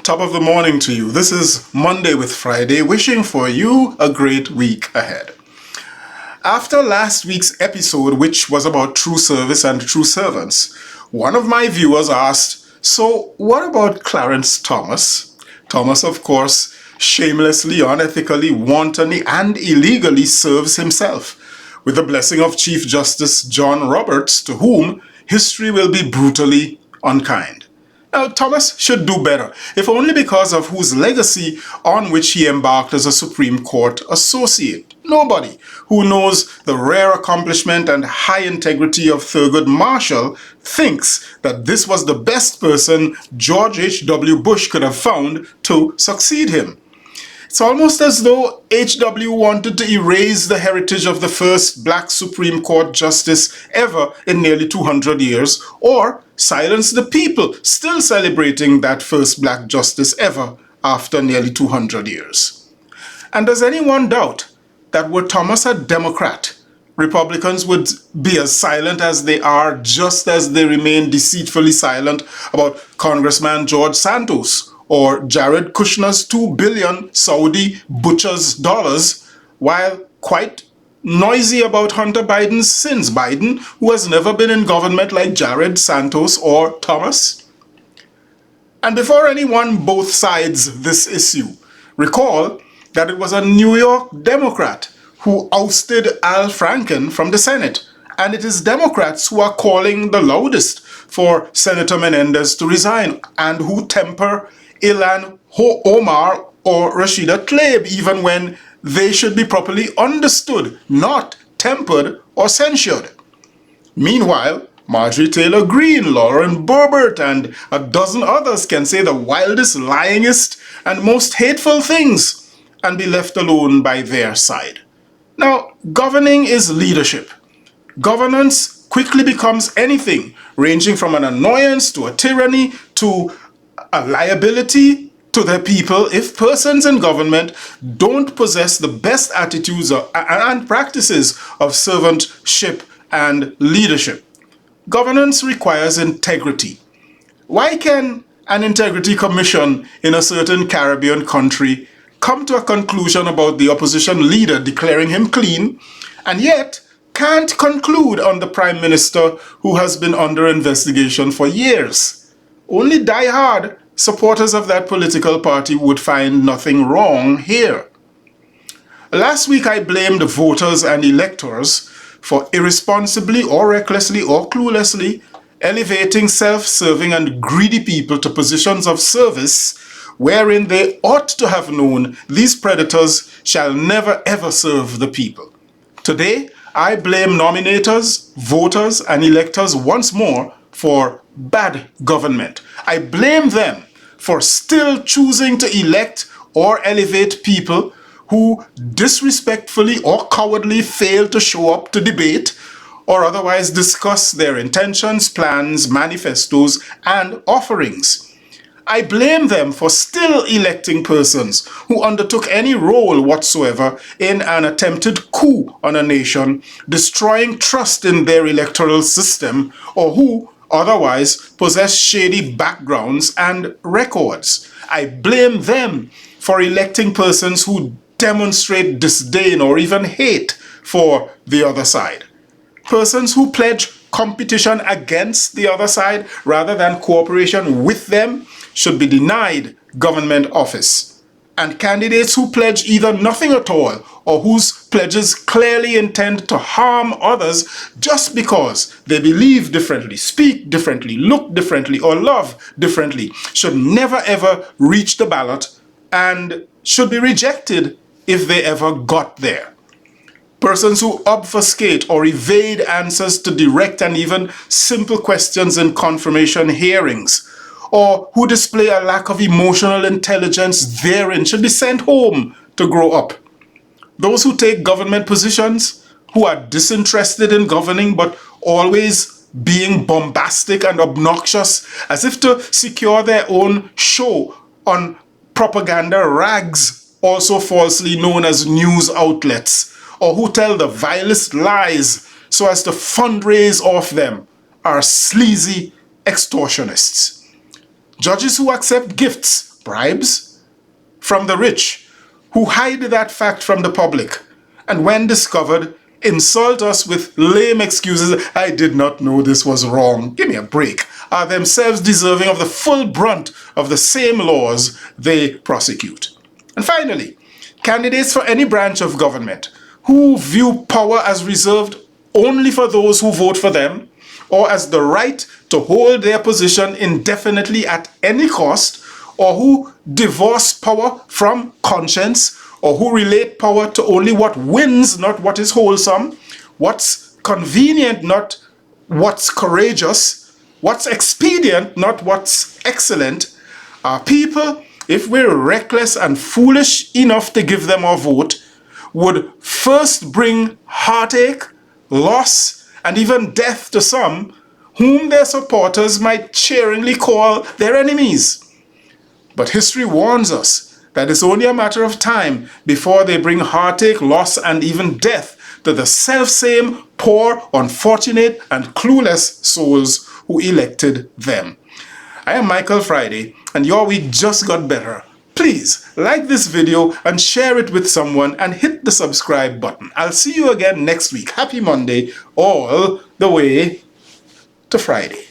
Top of the morning to you. This is Monday with Friday, wishing for you a great week ahead. After last week's episode, which was about true service and true servants, one of my viewers asked, so what about Clarence Thomas? Thomas, of course, shamelessly, unethically, wantonly, and illegally serves himself, with the blessing of Chief Justice John Roberts, to whom history will be brutally unkind. Now, Thomas should do better, if only because of whose legacy on which he embarked as a Supreme Court associate. Nobody who knows the rare accomplishment and high integrity of Thurgood Marshall thinks that this was the best person George H.W. Bush could have found to succeed him. It's almost as though H.W. wanted to erase the heritage of the first black Supreme Court justice ever in nearly 200 years, or silence the people still celebrating that first black justice ever after nearly 200 years. And does anyone doubt that were Thomas a Democrat, Republicans would be as silent as they are, just as they remain deceitfully silent about Congressman George Santos, or Jared Kushner's $2 billion Saudi butcher's dollars, while quite noisy about Hunter Biden's sins. Biden, who has never been in government like Jared, Santos, or Thomas. And before anyone both sides this issue, recall that it was a New York Democrat who ousted Al Franken from the Senate. And it is Democrats who are calling the loudest for Senator Menendez to resign, and who temper Ilhan Omar or Rashida Tlaib, even when they should be properly understood, not tempered or censured. Meanwhile, Marjorie Taylor Greene, Lauren Boebert, and a dozen others can say the wildest, lyingest, and most hateful things and be left alone by their side. Now, governing is leadership. Governance quickly becomes anything, ranging from an annoyance to a tyranny to a liability to their people if persons in government don't possess the best attitudes and practices of servantship and leadership. Governance requires integrity. Why can an integrity commission in a certain Caribbean country come to a conclusion about the opposition leader declaring him clean, and yet can't conclude on the prime minister who has been under investigation for years? Only die-hard supporters of that political party would find nothing wrong here. Last week I blamed voters and electors for irresponsibly or recklessly or cluelessly elevating self-serving and greedy people to positions of service wherein they ought to have known these predators shall never ever serve the people. Today, I blame nominators, voters, and electors once more for bad government. I blame them for still choosing to elect or elevate people who disrespectfully or cowardly fail to show up to debate or otherwise discuss their intentions, plans, manifestos, and offerings. I blame them for still electing persons who undertook any role whatsoever in an attempted coup on a nation, destroying trust in their electoral system, or who otherwise possess shady backgrounds and records. I blame them for electing persons who demonstrate disdain or even hate for the other side. Persons who pledge competition against the other side rather than cooperation with them should be denied government office. And candidates who pledge either nothing at all or whose pledges clearly intend to harm others just because they believe differently, speak differently, look differently, or love differently should never ever reach the ballot and should be rejected if they ever got there. Persons who obfuscate or evade answers to direct and even simple questions in confirmation hearings, or who display a lack of emotional intelligence therein, should be sent home to grow up. Those who take government positions, who are disinterested in governing but always being bombastic and obnoxious as if to secure their own show on propaganda rags, also falsely known as news outlets, or who tell the vilest lies so as to fundraise off them, are sleazy extortionists. Judges who accept gifts Bribes? From the rich, who hide that fact from the public, and when discovered, insult us with lame excuses. I did not know this was wrong. Give me a break. Are themselves deserving of the full brunt of the same laws they prosecute. And finally, candidates for any branch of government who view power as reserved only for those who vote for them, or as the right to hold their position indefinitely at any cost, or who divorce power from conscience, or who relate power to only what wins, not what is wholesome, what's convenient, not what's courageous, what's expedient, not what's excellent, are people, if we're reckless and foolish enough to give them our vote, would first bring heartache, loss, and even death to some whom their supporters might cheeringly call their enemies. But history warns us that it's only a matter of time before they bring heartache, loss, and even death to the selfsame poor, unfortunate, and clueless souls who elected them. I am Michael Friday, and your week just got better. Please like this video and share it with someone and hit the subscribe button. I'll see you again next week. Happy Monday, all the way to Friday.